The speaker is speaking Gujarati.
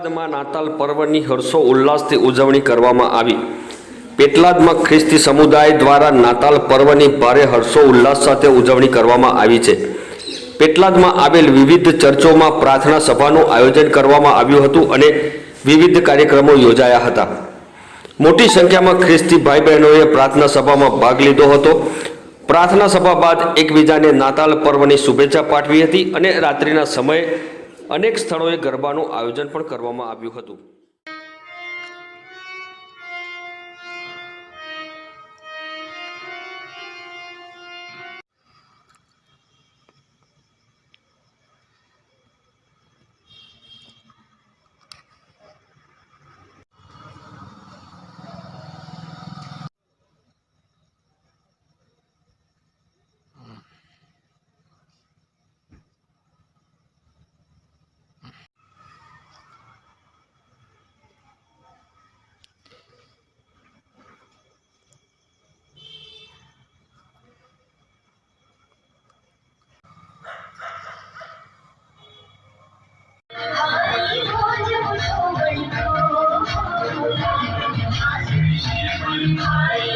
પેટલાદમાં નાતાલ પર્વની હર્ષો ઉલ્લાસથી ઉજવણી કરવામાં આવી। પેટલાદમાં ખ્રિસ્તી સમુદાય દ્વારા નાતાલ પર્વની ભારે હર્ષો ઉલ્લાસ સાથે ઉજવણી કરવામાં આવી છે। પેટલાદમાં આવેલ વિવિધ ચર્ચોમાં પ્રાર્થના સભાનું આયોજન કરવામાં આવ્યું હતું અને વિવિધ કાર્યક્રમો યોજાયા હતા। મોટી સંખ્યામાં ખ્રિસ્તી ભાઈ બહેનોએ પ્રાર્થના સભામાં ભાગ લીધો હતો। પ્રાર્થના સભા બાદ એકબીજાને નાતાલ પર્વની શુભેચ્છા પાઠવી હતી અને રાત્રિના સમયે અનેક સ્થળોએ ગરબાનું આયોજન પણ કરવામાં આવ્યું હતું। Hi.